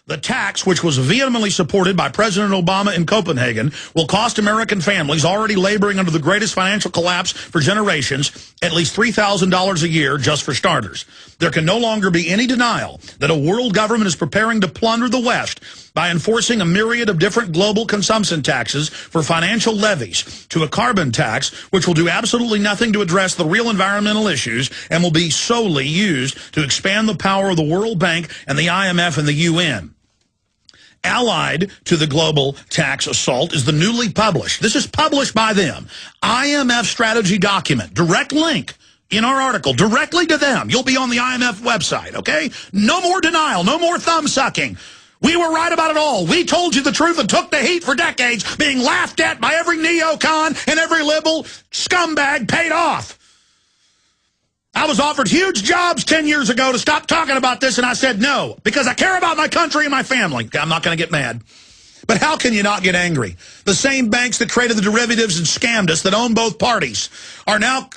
The tax, which was vehemently supported by President Obama in Copenhagen, will cost American families already laboring under the greatest financial collapse for generations at least $3,000 a year just for starters. There can no longer be any denial that a world government is preparing to plunder the West by enforcing a myriad of different global consumption taxes for financial levies to a carbon tax, which will do absolutely nothing to address the real environmental issues and will be solely used to expand the power of the World Bank and the IMF and the UN. Allied to the global tax assault is the newly published, this is published by them, IMF strategy document, direct link in our article, directly to them. You'll be on the IMF website, okay? No more denial, no more thumb sucking. We were right about it all. We told you the truth and took the heat for decades, being laughed at by every neocon and every liberal scumbag paid off. I was offered huge jobs 10 years ago to stop talking about this, and I said no, because I care about my country and my family. I'm not going to get mad. But how can you not get angry? The same banks that created the derivatives and scammed us, that own both parties, are now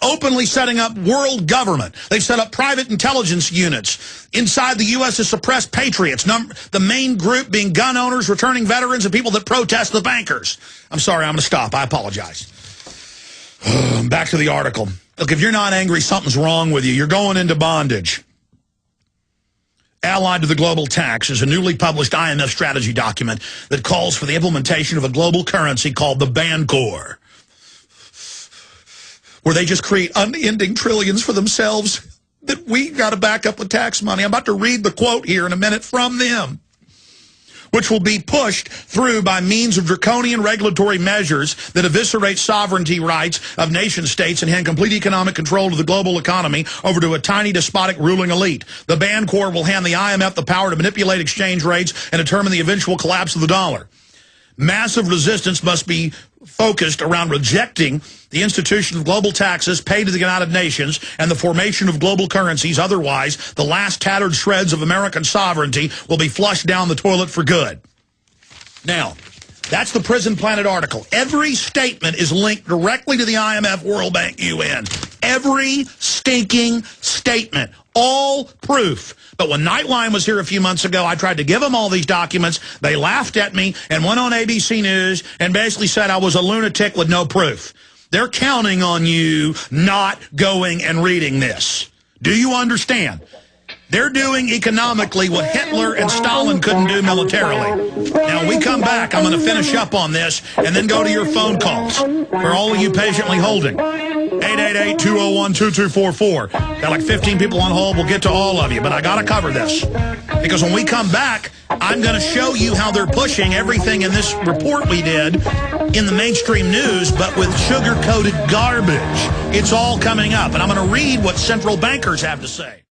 openly setting up world government. They've set up private intelligence units inside the U.S. to suppress patriots, the main group being gun owners, returning veterans, and people that protest the bankers. I'm sorry, I'm going to stop. I apologize. Back to the article. Look, if you're not angry, something's wrong with you. You're going into bondage. Allied to the global tax is a newly published IMF strategy document that calls for the implementation of a global currency called the Bancor, where they just create unending trillions for themselves that we got to back up with tax money. I'm about to read the quote here in a minute from them, which will be pushed through by means of draconian regulatory measures that eviscerate sovereignty rights of nation states and hand complete economic control to the global economy over to a tiny despotic ruling elite. The Bancor will hand the IMF the power to manipulate exchange rates and determine the eventual collapse of the dollar. Massive resistance must be focused around rejecting the institution of global taxes paid to the United Nations and the formation of global currencies. Otherwise, the last tattered shreds of American sovereignty will be flushed down the toilet for good. Now, that's the Prison Planet article. Every statement is linked directly to the IMF, World Bank, UN. Every stinking statement. All proof. But when Nightline was here a few months ago, I tried to give them all these documents. They laughed at me and went on ABC News and basically said I was a lunatic with no proof. They're counting on you not going and reading this. Do you understand? They're doing economically what Hitler and Stalin couldn't do militarily. Now, when we come back, I'm going to finish up on this and then go to your phone calls for all of you patiently holding. 888-201-2244. Got like 15 people on hold. We'll get to all of you, but I got to cover this. Because when we come back, I'm going to show you how they're pushing everything in this report we did in the mainstream news, but with sugar-coated garbage. It's all coming up, and I'm going to read what central bankers have to say.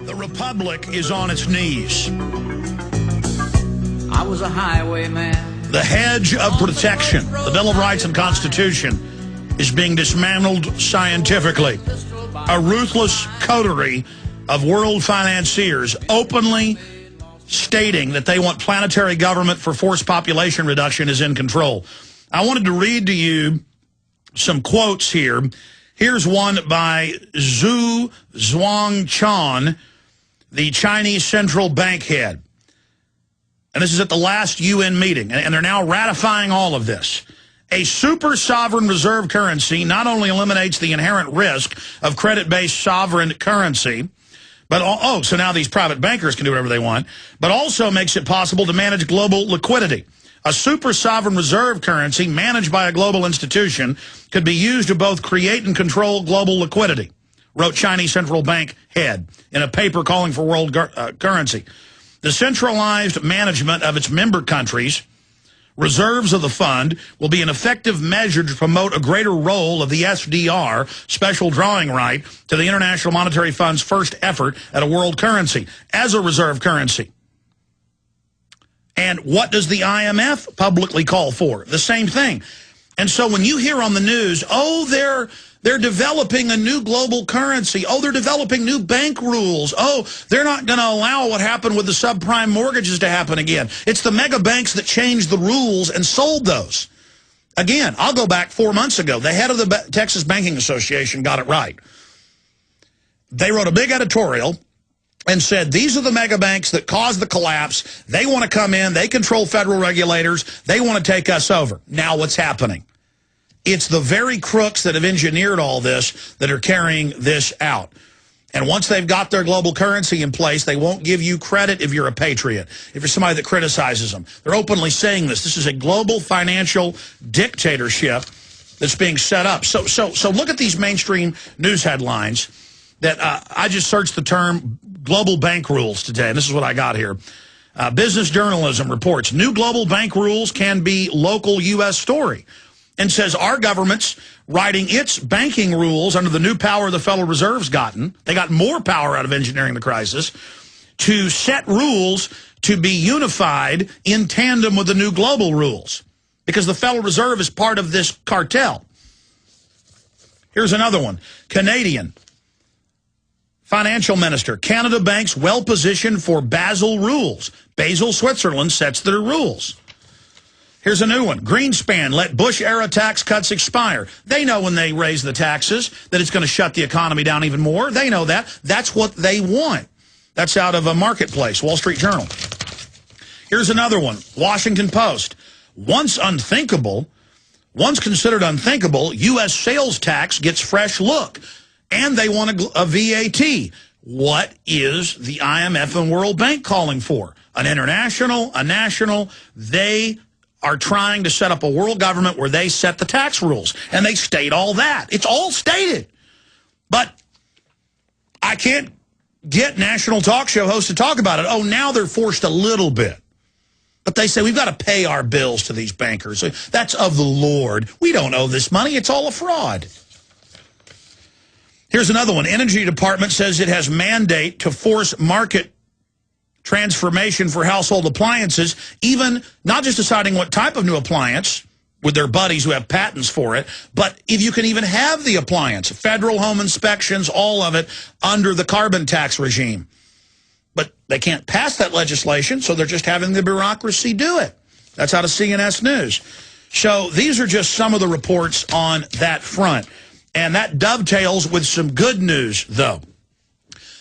The Republic is on its knees. I was a highwayman. The hedge of protection, the Bill of Rights and Constitution, is being dismantled scientifically. A ruthless coterie of world financiers openly stating that they want planetary government for forced population reduction is in control. I wanted to read to you some quotes here. Here's one by Zhu Zhuangchan, the Chinese central bank head. And this is at the last UN meeting, and they're now ratifying all of this. A super sovereign reserve currency not only eliminates the inherent risk of credit-based sovereign currency, but, so now these private bankers can do whatever they want, but also makes it possible to manage global liquidity. A super sovereign reserve currency managed by a global institution could be used to both create and control global liquidity, wrote Chinese central bank head in a paper calling for world currency. The centralized management of its member countries' reserves of the fund will be an effective measure to promote a greater role of the SDR, special drawing right, to the International Monetary Fund's first effort at a world currency as a reserve currency. And what does the IMF publicly call for? The same thing. And so when you hear on the news, oh, they're developing a new global currency. Oh, they're developing new bank rules. Oh, they're not going to allow what happened with the subprime mortgages to happen again. It's the mega banks that changed the rules and sold those. Again, I'll go back 4 months ago. The head of the Texas Banking Association got it right. They wrote a big editorial and said, these are the mega banks that caused the collapse. They want to come in. They control federal regulators. They want to take us over. Now what's happening? It's the very crooks that have engineered all this that are carrying this out. And once they've got their global currency in place, they won't give you credit if you're a patriot, if you're somebody that criticizes them. They're openly saying this. This is a global financial dictatorship that's being set up. So look at these mainstream news headlines that I just searched the term global bank rules today, and this is what I got here. Business Journalism reports, new global bank rules can be local U.S. story, and says our government's writing its banking rules under the new power the Federal Reserve's gotten. They got more power out of engineering the crisis to set rules to be unified in tandem with the new global rules, because the Federal Reserve is part of this cartel. Here's another one. Canadian Financial Minister, Canada banks well positioned for Basel rules. Basel, Switzerland, sets their rules. Here's a new one. Greenspan, let Bush-era tax cuts expire. They know when they raise the taxes that it's going to shut the economy down even more. They know that. That's what they want. That's out of a Marketplace, Wall Street Journal. Here's another one. Washington Post. Once considered unthinkable, U.S. sales tax gets fresh look. And they want a VAT. What is the IMF and World Bank calling for? An international, a national. They are trying to set up a world government where they set the tax rules. And they state all that. It's all stated. But I can't get national talk show hosts to talk about it. Oh, now they're forced a little bit. But they say, we've got to pay our bills to these bankers. That's of the Lord. We don't owe this money. It's all a fraud. Here's another one. Energy Department says it has mandate to force market transformation for household appliances, even not just deciding what type of new appliance with their buddies who have patents for it, but if you can even have the appliance, federal home inspections, all of it under the carbon tax regime. But they can't pass that legislation, so they're just having the bureaucracy do it. That's out of CNS News. So these are just some of the reports on that front. And that dovetails with some good news, though.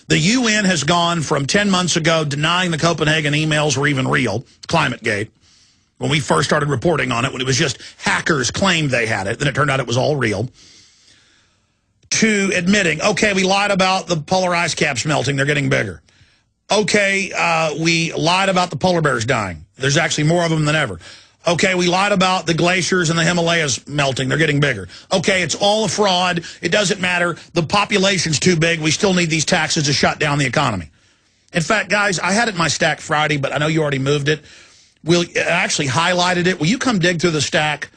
The UN has gone from 10 months ago denying the Copenhagen emails were even real, ClimateGate, when we first started reporting on it, when it was just hackers claimed they had it, then it turned out it was all real, to admitting, okay, we lied about the polar ice caps melting, they're getting bigger. Okay, we lied about the polar bears dying. There's actually more of them than ever. Okay, we lied about the glaciers and the Himalayas melting. They're getting bigger. Okay, it's all a fraud. It doesn't matter. The population's too big. We still need these taxes to shut down the economy. In fact, guys, I had it in my stack Friday, but I know you already moved it. I actually highlighted it. Will you come dig through the stack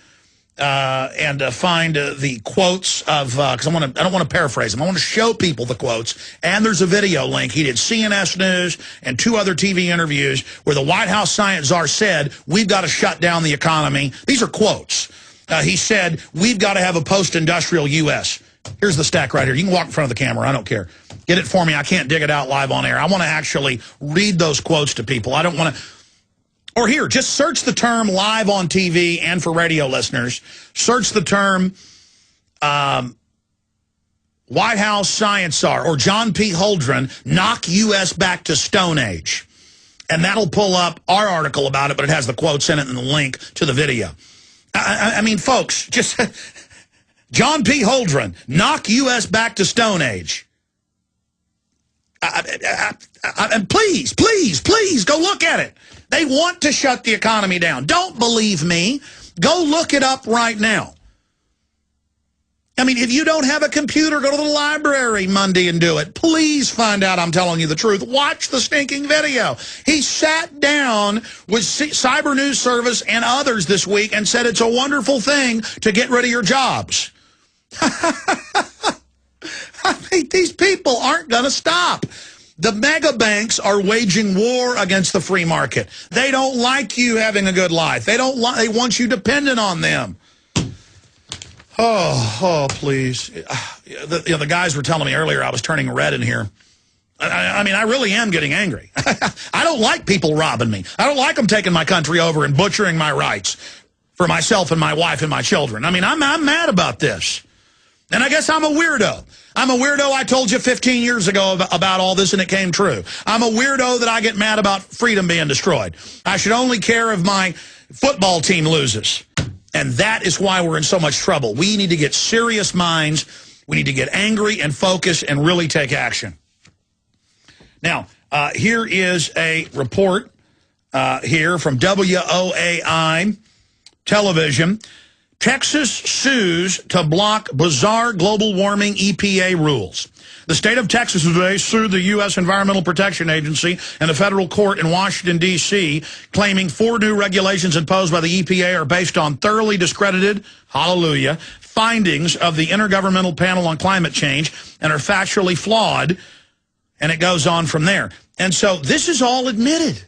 and find the quotes of, because I don't want to paraphrase them. I want to show people the quotes. And there's a video link. He did CNS News and 2 other TV interviews where the White House science czar said, we've got to shut down the economy. These are quotes. He said, we've got to have a post-industrial U.S. Here's the stack right here. You can walk in front of the camera. I don't care. Get it for me. I can't dig it out live on air. I want to actually read those quotes to people. I don't want to... Or here, just search the term live on TV, and for radio listeners, search the term White House science czar or John P. Holdren, knock U.S. back to Stone Age. And that'll pull up our article about it, but it has the quotes in it and the link to the video. I mean, folks, just John P. Holdren, knock U.S. back to Stone Age. And please, please, please go look at it. They want to shut the economy down. Don't believe me. Go look it up right now. I mean, if you don't have a computer, go to the library Monday and do it. Please find out I'm telling you the truth. Watch the stinking video. He sat down with Cyber News Service and others this week and said it's a wonderful thing to get rid of your jobs. I mean, these people aren't going to stop. The mega banks are waging war against the free market. They don't like you having a good life. They want you dependent on them. Oh, please. The guys were telling me earlier I was turning red in here. I mean, I really am getting angry. I don't like people robbing me. I don't like them taking my country over and butchering my rights for myself and my wife and my children. I mean, I'm mad about this. And I guess I'm a weirdo. I'm a weirdo. I told you 15 years ago about all this, and it came true. I'm a weirdo that I get mad about freedom being destroyed. I should only care if my football team loses. And that is why we're in so much trouble. We need to get serious minds. We need to get angry and focus and really take action. Now, here is a report here from WOAI television. Texas sues to block bizarre global warming EPA rules. The state of Texas today sued the U.S. Environmental Protection Agency and a federal court in Washington, D.C., claiming 4 new regulations imposed by the EPA are based on thoroughly discredited, hallelujah, findings of the Intergovernmental Panel on Climate Change and are factually flawed, and it goes on from there. And so this is all admitted.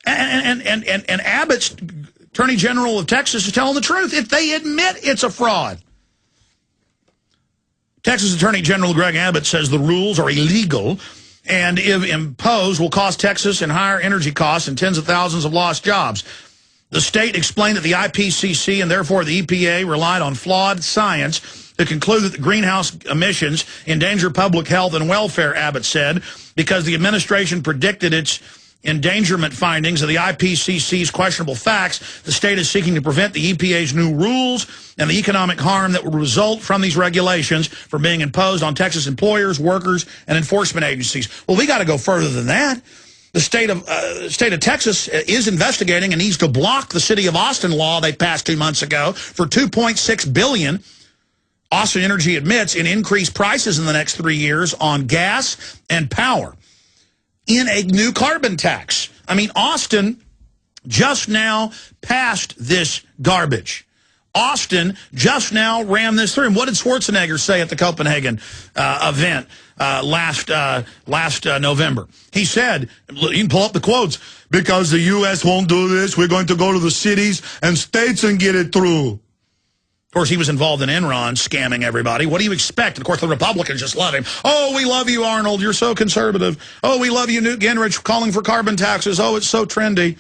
And Abbott's Attorney General of Texas is telling the truth. If they admit it's a fraud. Texas Attorney General Greg Abbott says the rules are illegal and if imposed will cost Texas in higher energy costs and tens of thousands of lost jobs. The state explained that the IPCC and therefore the EPA relied on flawed science to conclude that the greenhouse emissions endanger public health and welfare, Abbott said, because the administration predicted its endangerment findings of the IPCC's questionable facts. The state is seeking to prevent the EPA's new rules and the economic harm that will result from these regulations from being imposed on Texas employers, workers, and enforcement agencies. Well, we got to go further than that. The state of Texas is investigating and needs to block the City of Austin law they passed 2 months ago for $2.6 billion. Austin Energy admits in increased prices in the next 3 years on gas and power in a new carbon tax. I mean, Austin just now passed this garbage. Austin just now ran this through. And what did Schwarzenegger say at the Copenhagen event last November? He said, you can pull up the quotes, because the U.S. won't do this, we're going to go to the cities and states and get it through. Of course, he was involved in Enron scamming everybody. What do you expect? And of course, the Republicans just love him. Oh, we love you, Arnold. You're so conservative. Oh, we love you, Newt Gingrich, calling for carbon taxes. Oh, it's so trendy.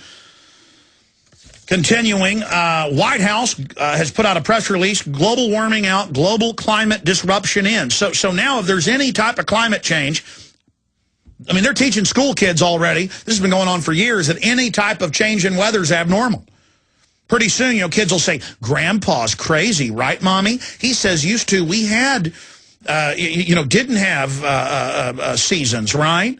Continuing, White House has put out a press release, global warming out, global climate disruption in. So now if there's any type of climate change, I mean, they're teaching school kids already, this has been going on for years, that any type of change in weather is abnormal. Pretty soon, you know, kids will say, Grandpa's crazy, right, Mommy? He says, used to, we had, didn't have seasons, right?